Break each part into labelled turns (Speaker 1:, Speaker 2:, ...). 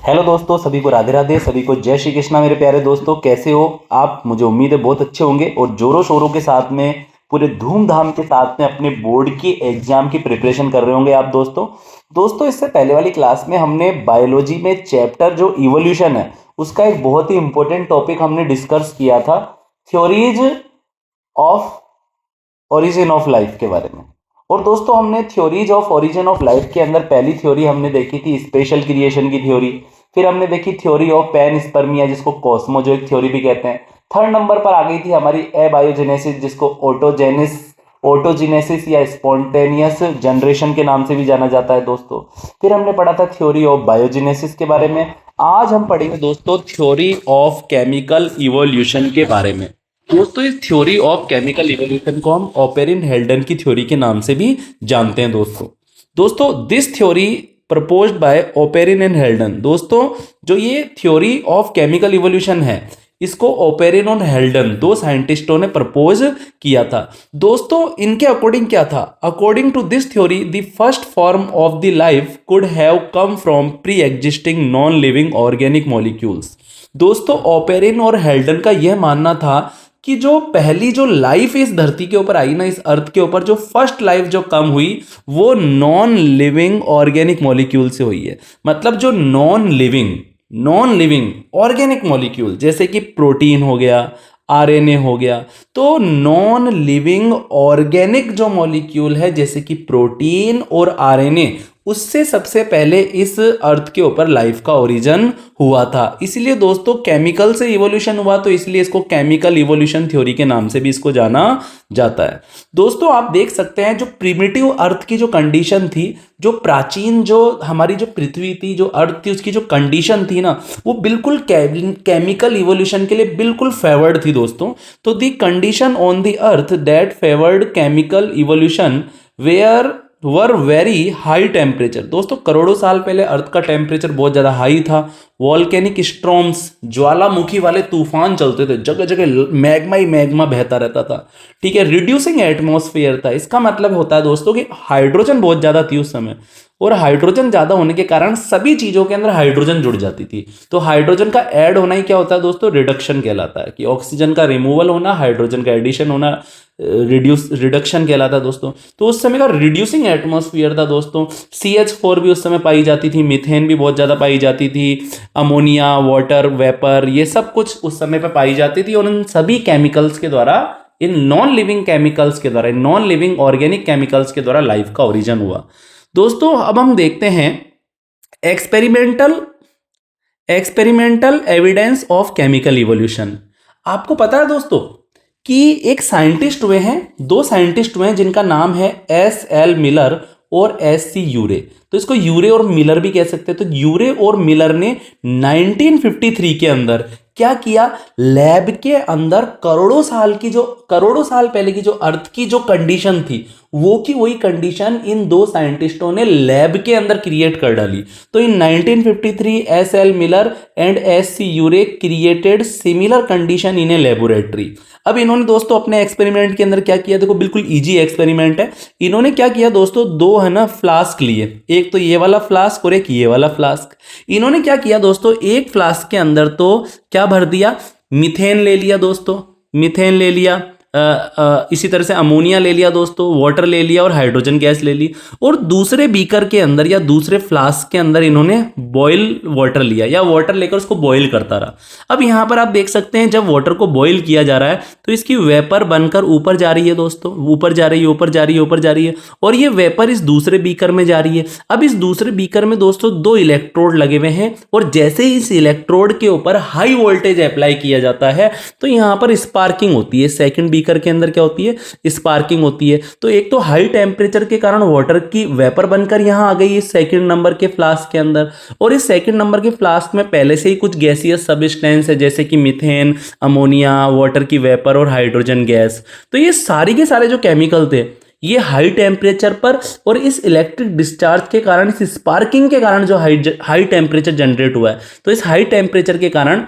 Speaker 1: Hello दोस्तों, सभी को राधे राधे, सभी को जय श्री कृष्णा। मेरे प्यारे दोस्तों, कैसे हो आप? मुझे उम्मीद है बहुत अच्छे होंगे और जोरों शोरों के साथ में, पूरे धूमधाम के साथ में अपने बोर्ड की एग्जाम की प्रिपरेशन कर रहे होंगे आप दोस्तों। इससे पहले वाली क्लास में हमने बायोलॉजी में चैप्टर जो इवोल्यूशन है उसका एक बहुत ही इंपॉर्टेंट टॉपिक हमने डिस्कस किया था, theories of origin of life के बारे में। और दोस्तों, हमने theories of origin of life के अंदर पहली थ्योरी हमने देखी थी स्पेशल क्रिएशन की थ्योरी। फिर हमने देखी थ्योरी ऑफ पैन स्पर्मिया, जिसको कॉस्मोजोइक थ्योरी भी कहते हैं। थर्ड नंबर पर आ गई थी हमारी एबायोजेनेसिस, जिसको ऑटोजेनेसिस या स्पॉन्टेनियस जनरेशन के नाम से भी जाना जाता है दोस्तों। फिर हमने पढ़ा था थ्योरी ऑफ बायोजेनेसिस के बारे में। आज हम पढ़ेंगे दोस्तों थ्योरी ऑफ केमिकल इवोल्यूशन के बारे में। दोस्तों, इस थ्योरी ऑफ केमिकल इवोल्यूशन को हम ऑपेरिन हेल्डन की थ्योरी के नाम से भी जानते हैं दोस्तों this theory proposed by Oparin and हेल्डन। दोस्तों, जो ये थ्योरी ऑफ केमिकल इवोल्यूशन है, इसको ओपेरिन और हेल्डन दो साइंटिस्टों ने प्रपोज किया था। दोस्तों, इनके अकॉर्डिंग क्या था? According to this theory, the first form of the life could have come from pre existing non living organic molecules. दोस्तों, ओपेरिन और हेल्डन का यह मानना था कि जो पहली जो लाइफ इस धरती के ऊपर आई ना, इस अर्थ के ऊपर जो फर्स्ट लाइफ जो कम हुई, वो नॉन लिविंग ऑर्गेनिक मॉलिक्यूल से हुई है। मतलब जो नॉन लिविंग ऑर्गेनिक मॉलिक्यूल, जैसे कि प्रोटीन हो गया, आरएनए हो गया, तो नॉन लिविंग ऑर्गेनिक जो मॉलिक्यूल है जैसे कि प्रोटीन और आरएनए, उससे सबसे पहले इस अर्थ के ऊपर लाइफ का ओरिजिन हुआ था। इसलिए दोस्तों, केमिकल से इवोल्यूशन हुआ, तो इसलिए इसको केमिकल इवोल्यूशन थ्योरी के नाम से भी इसको जाना जाता है। दोस्तों, आप देख सकते हैं जो प्रिमिटिव अर्थ की जो कंडीशन थी, जो प्राचीन जो हमारी जो पृथ्वी थी, जो अर्थ थी, उसकी जो कंडीशन थी ना, वो बिल्कुल केमिकल इवोल्यूशन के लिए बिल्कुल फेवर्ड थी दोस्तों। तो the condition on the earth that favoured chemical evolution where were very high temperature. दोस्तों, करोड़ों साल पहले अर्थ का टेम्परेचर बहुत ज़्यादा हाई था। वॉल्केनिक स्ट्रॉम्स, ज्वालामुखी वाले तूफान चलते थे, जगह जगह मैग्मा ही मैग्मा बहता रहता था। ठीक है, रिड्यूसिंग एटमॉस्फेयर था। इसका मतलब होता है दोस्तों कि हाइड्रोजन बहुत ज़्यादा थी उस समय, और हाइड्रोजन ज़्यादा होने के कारण सभी चीज़ों के अंदर हाइड्रोजन जुड़ जाती थी। तो हाइड्रोजन का ऐड होना ही क्या होता है दोस्तों? रिडक्शन कहलाता है। कि ऑक्सीजन का रिमूवल होना, हाइड्रोजन का एडिशन होना, रिडक्शन कहलाता है दोस्तों। तो उस समय का रिड्यूसिंग एटमॉस्फेयर था दोस्तों। CH4 भी उस समय पाई जाती थी, मीथेन भी बहुत ज़्यादा पाई जाती थी, अमोनिया, वाटर वेपर, ये सब कुछ उस समय पे पाई जाती थी। और इन सभी केमिकल्स के द्वारा, इन नॉन लिविंग केमिकल्स के द्वारा, in non living organic chemicals के द्वारा लाइफ का ओरिजिन हुआ। दोस्तों, अब हम देखते हैं experimental evidence of chemical evolution. आपको पता है दोस्तों कि एक साइंटिस्ट हुए हैं, दो साइंटिस्ट हुए हैं, जिनका नाम है SL मिलर और SC यूरे। तो इसको यूरे और मिलर भी कह सकते हैं। तो यूरे और मिलर ने 1953 के अंदर क्या किया? लैब के अंदर करोड़ों साल पहले की जो अर्थ की जो कंडीशन थी, वो की वही कंडीशन इन दो साइंटिस्टों ने लैब के अंदर क्रिएट कर डाली। तो in 1953 SL Miller and SC Urey created similar condition in a laboratory. अब इन्होंने दोस्तों अपने एक्सपेरिमेंट के अंदर क्या किया? देखो, बिल्कुल इजी एक्सपेरिमेंट है। इन्होंने क्या किया दोस्तों? दो है ना फ्लास्क लिए, एक तो ये वाला फ्लास्क और एक ये वाला फ्लास्क। इन्होंने क्या किया दोस्तों? एक फ्लास्क के अंदर तो क्या भर दिया? मीथेन ले लिया दोस्तों, मीथेन ले लिया, इसी तरह से अमोनिया ले लिया दोस्तों, वाटर ले लिया और हाइड्रोजन गैस ले ली। और दूसरे बीकर के अंदर या दूसरे फ्लास्क के अंदर इन्होंने बॉयल वाटर लिया, या वाटर लेकर उसको बॉयल करता रहा। अब यहां पर आप देख सकते हैं, जब वाटर को बॉयल किया जा रहा है तो इसकी वेपर बनकर ऊपर जा रही है दोस्तों, ऊपर जा रही है, ऊपर जा रही है, ऊपर जा रही है, और ये वेपर इस दूसरे बीकर में जा रही है। अब इस दूसरे बीकर में दोस्तों दो इलेक्ट्रोड लगे हुए हैं, और जैसे ही इस इलेक्ट्रोड के ऊपर हाई वोल्टेज अप्लाई किया जाता है तो यहां पर स्पार्किंग होती है। सेकंड बीकर के अंदर क्या होती है? स्पार्किंग होती है। तो एक तो हाई टेम्परेचर के कारण वाटर की वेपर बनकर यहां आ गई इस सेकंड नंबर के फ्लास्क के अंदर, और इस सेकंड नंबर के फ्लास्क में पहले से ही कुछ गैसियस सब्सटेंस है, जैसे कि मीथेन, अमोनिया, वाटर की वेपर और हाइड्रोजन गैस। तो ये सारी के सारे जो केमिकल थे, ये हाई टेम्परेचर पर और इस इलेक्ट्रिक डिस्चार्ज के कारण, इस स्पार्किंग के कारण जो हाई टेम्परेचर जनरेट हुआ है, तो इस हाई टेम्परेचर के कारण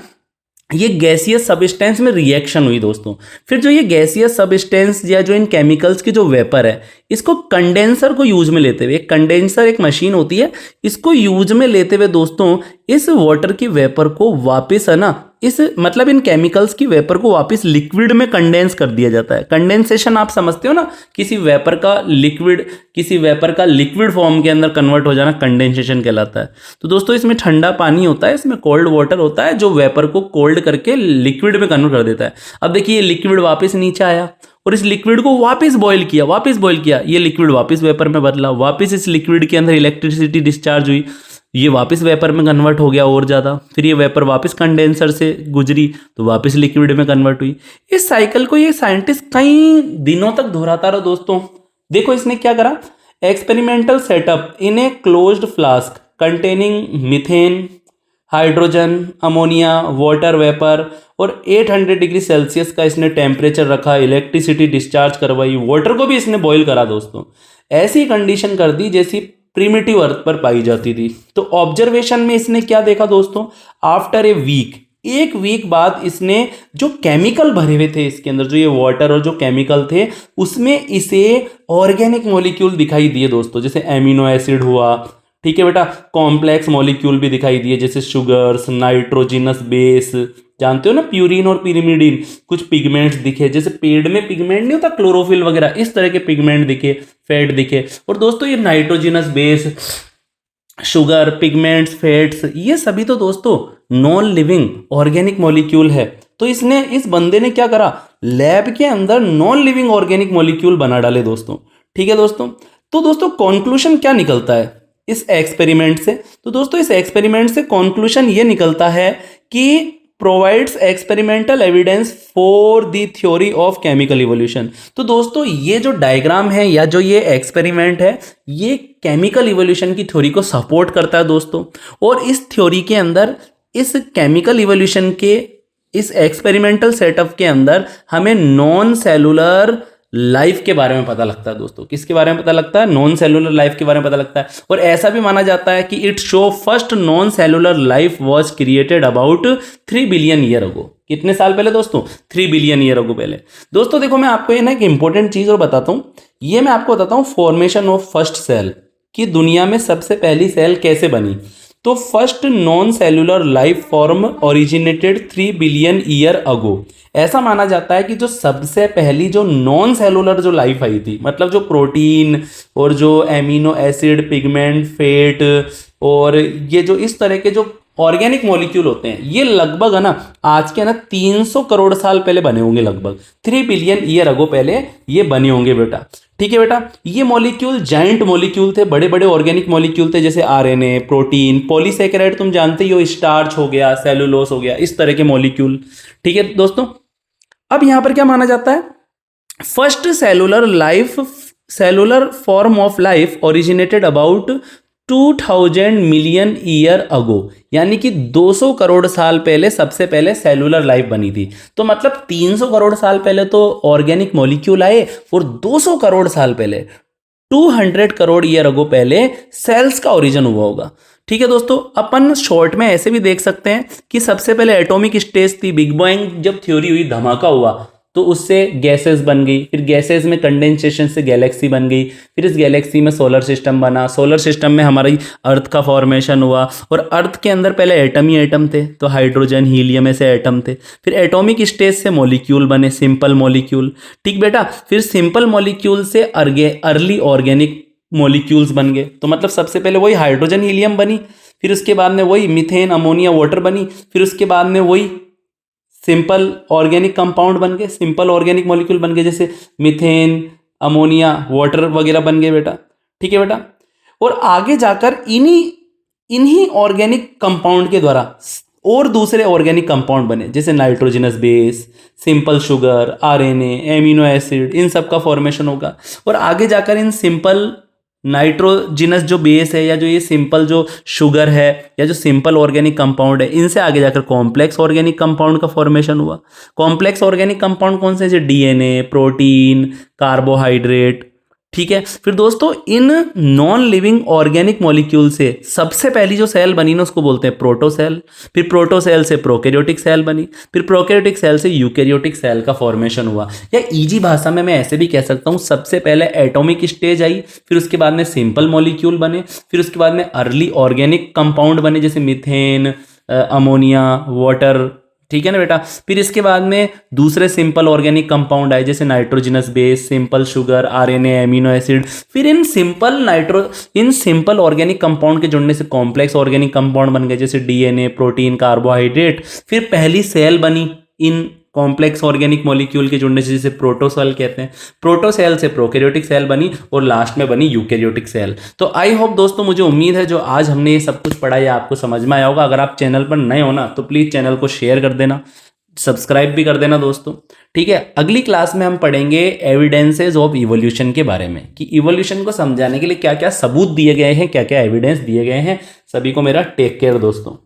Speaker 1: ये गैसियस सब्सटेंस में रिएक्शन हुई दोस्तों। फिर जो ये गैसियस सब्सटेंस या जो इन केमिकल्स की जो वेपर है, इसको कंडेंसर को यूज में लेते हुए, एक कंडेंसर एक मशीन होती है, इसको यूज में लेते हुए दोस्तों इस वाटर की वेपर को वापस है ना, इस मतलब इन केमिकल्स की वेपर को वापस लिक्विड में कंडेंस कर दिया जाता है। कंडेंसेशन आप समझते हो ना, किसी वेपर का लिक्विड फॉर्म के अंदर कन्वर्ट हो जाना कंडेंसेशन कहलाता है। तो दोस्तों इसमें ठंडा पानी होता है, इसमें कोल्ड वाटर होता है जो वेपर को कोल्ड करके लिक्विड में कन्वर्ट कर देता है। अब देखिए ये लिक्विड वापस नीचे आया और इस लिक्विड को वापस बॉईल किया, ये लिक्विड वापस वेपर में बदला, वापस इस लिक्विड के अंदर इलेक्ट्रिसिटी डिस्चार्ज हुई, ये वापस वेपर में कन्वर्ट हो गया और ज़्यादा, फिर ये वेपर वापस कंडेंसर से गुजरी तो वापस लिक्विड में कन्वर्ट हुई। इस साइकिल को ये साइंटिस्ट कई दिनों तक दोहराता रहा दोस्तों। देखो इसने क्या करा, experimental setup in a closed flask containing methane, hydrogen, ammonia, water vapour और 800 डिग्री सेल्सियस का इसने टेम्परेचर रखा, इलेक्ट्रिसिटी डिस्चार्ज करवाई, वाटर को भी इसने बॉईल करा दोस्तों। ऐसी कंडीशन कर दी जैसी प्रीमिटिव अर्थ पर पाई जाती थी। तो ऑब्जर्वेशन में इसने क्या देखा दोस्तों, आफ्टर ए वीक, एक वीक बाद इसने जो केमिकल भरे हुए थे इसके अंदर, जो ये वाटर और जो केमिकल थे उसमें इसे ऑर्गेनिक मॉलिक्यूल दिखाई दिए दोस्तों, जैसे एमिनो एसिड हुआ, ठीक है बेटा, कॉम्प्लेक्स मॉलिक्यूल भी दिखाई दिए जैसे शुगर्स, नाइट्रोजिनस बेस, जानते हो ना प्यूरिन और पिरिमिडिन, कुछ पिगमेंट्स दिखे, जैसे पेड़ में पिगमेंट नहीं होता क्लोरोफिल वगैरह, इस तरह के पिगमेंट दिखे, फैट दिखे। और दोस्तों ये nitrogenous base, sugar, pigments, fats, ये सभी तो दोस्तों नॉन लिविंग ऑर्गेनिक मॉलिक्यूल है। तो इस बंदे ने क्या करा, लैब के अंदर नॉन लिविंग ऑर्गेनिक मॉलिक्यूल बना डाले दोस्तों। ठीक है दोस्तों, तो दोस्तों कॉन्क्लूजन क्या निकलता है इस एक्सपेरिमेंट से, तो दोस्तों इस एक्सपेरिमेंट से कॉन्क्लूजन ये निकलता है कि provides experimental evidence for the theory of chemical evolution. तो दोस्तों ये जो डायग्राम है या जो ये एक्सपेरिमेंट है, ये केमिकल इवोल्यूशन की थ्योरी को सपोर्ट करता है दोस्तों। और इस थ्योरी के अंदर, इस केमिकल इवोल्यूशन के इस एक्सपेरिमेंटल सेटअप के अंदर हमें नॉन सेलुलर लाइफ के बारे में पता लगता है दोस्तों। किसके बारे में पता लगता है, नॉन सेलुलर लाइफ के बारे में पता लगता है। और ऐसा भी माना जाता है कि it show first non cellular life was created about 3 billion year ago. कितने साल पहले दोस्तों, 3 बिलियन ईयर अगो पहले। दोस्तों देखो मैं आपको ये ना एक इंपॉर्टेंट चीज और बताता हूं, ये मैं आपको बताता हूं फॉर्मेशन ऑफ फर्स्ट सेल, कि दुनिया में सबसे पहली सेल कैसे बनी। तो first non cellular life form originated 3 billion year ago. ऐसा माना जाता है कि जो सबसे पहली जो नॉन सेलुलर जो लाइफ आई थी, मतलब जो प्रोटीन और जो एमिनो एसिड, पिगमेंट, फेट और ये जो इस तरह के जो ऑर्गेनिक मॉलिक्यूल होते हैं, ये लगभग है ना आज के ना 300 करोड़ साल पहले बने होंगे, लगभग 3 बिलियन ईयर अगो पहले ये बने होंगे बेटा। ठीक है बेटा, ये मॉलिक्यूल जाइंट मॉलिक्यूल थे, बड़े बड़े ऑर्गेनिक मॉलिक्यूल थे, जैसे आरएनए, प्रोटीन, पॉलीसेकेराइड, तुम जानते ही हो, स्टार्च हो गया, सेलुलोस हो गया, इस तरह के मॉलिक्यूल। ठीक है दोस्तों, अब यहां पर क्या माना जाता है, first cellular form of life originated about 2000 million year ago, यानी कि 200 करोड़ साल पहले सबसे पहले सेलुलर लाइफ बनी थी। तो मतलब 300 करोड़ साल पहले तो ऑर्गेनिक मॉलिक्यूल आए और 200 करोड़ साल पहले 200 करोड़ ईयर अगो पहले सेल्स का ओरिजिन हुआ होगा। ठीक है दोस्तों, अपन शॉर्ट में ऐसे भी देख सकते हैं कि सबसे पहले एटॉमिक स्टेज थी, बिग बैंग जब थ्योरी हुई, धमाका हुआ, तो उससे गैसेस बन गई, फिर गैसेस में कंडेंसेशन से गैलेक्सी बन गई, फिर इस गैलेक्सी में सोलर सिस्टम बना, सोलर सिस्टम में हमारी अर्थ का फॉर्मेशन हुआ, और अर्थ के अंदर पहले एटम ही एटम थे, तो हाइड्रोजन, हीलियम ऐसे एटम थे, फिर एटॉमिक स्टेज से मॉलिक्यूल बने, सिंपल मॉलिक्यूल। ठीक बेटा, फिर सिंपल मॉलिक्यूल से अर्ली ऑर्गेनिक मॉलिक्यूल्स बन गए, तो मतलब सबसे पहले वही हाइड्रोजन, हीलियम बनी, फिर उसके बाद में वही मीथेन, अमोनिया, वाटर बनी, फिर उसके बाद में वही सिंपल ऑर्गेनिक कंपाउंड बन गए, सिंपल ऑर्गेनिक मॉलिक्यूल बन गए, जैसे मीथेन, अमोनिया, वाटर वगैरह बन गए बेटा। ठीक है बेटा, और आगे जाकर इन्हीं ऑर्गेनिक कंपाउंड के द्वारा और दूसरे ऑर्गेनिक कंपाउंड बने, जैसे nitrogenous base, simple sugar, RNA, amino acid, इन सब का फॉर्मेशन होगा। और आगे जाकर इन सिंपल नाइट्रोजिनस जो बेस है, या जो ये सिंपल जो शुगर है, या जो सिंपल ऑर्गेनिक कंपाउंड है, इनसे आगे जाकर कॉम्प्लेक्स ऑर्गेनिक कंपाउंड का फॉर्मेशन हुआ। कॉम्प्लेक्स ऑर्गेनिक कंपाउंड कौन से, जैसे डीएनए, प्रोटीन, कार्बोहाइड्रेट, ठीक है। फिर दोस्तों in non living organic molecule से सबसे पहली जो सेल बनी ना उसको बोलते हैं प्रोटोसेल। फिर प्रोटोसेल से प्रोकैरियोटिक सेल बनी, फिर प्रोकैरियोटिक सेल से यूकैरियोटिक सेल का फॉर्मेशन हुआ। या इजी भाषा में मैं ऐसे भी कह सकता हूँ, सबसे पहले एटॉमिक स्टेज आई, फिर उसके बाद में सिंपल मॉलिक्यूल बने, फिर उसके बाद में अर्ली ऑर्गेनिक कंपाउंड बने जैसे मीथेन, अमोनिया, वाटर, ठीक है ना बेटा। फिर इसके बाद में दूसरे सिंपल ऑर्गेनिक कंपाउंड आए जैसे nitrogenous base, simple sugar, RNA, amino acid. फिर इन सिंपल ऑर्गेनिक कंपाउंड के जुड़ने से कॉम्प्लेक्स ऑर्गेनिक कंपाउंड बन गए जैसे डीएनए, प्रोटीन, कार्बोहाइड्रेट। फिर पहली सेल बनी इन कॉम्प्लेक्स ऑर्गेनिक मॉलिक्यूल के जुड़ने से, जिसे प्रोटोसेल कहते हैं। प्रोटोसेल से प्रोकैरियोटिक सेल बनी और लास्ट में बनी यूकैरियोटिक सेल। तो आई होप दोस्तों, मुझे उम्मीद है जो आज हमने ये सब कुछ पढ़ा है आपको समझ में आया होगा। अगर आप चैनल पर नए हो ना तो प्लीज़ चैनल को शेयर कर देना, सब्सक्राइब भी कर देना दोस्तों, ठीक है। अगली क्लास में हम पढ़ेंगे एविडेंसेस ऑफ इवोल्यूशन के बारे में, कि इवोल्यूशन को समझाने के लिए क्या क्या सबूत दिए गए हैं, क्या क्या एविडेंस दिए गए हैं। सभी को मेरा टेक केयर दोस्तों।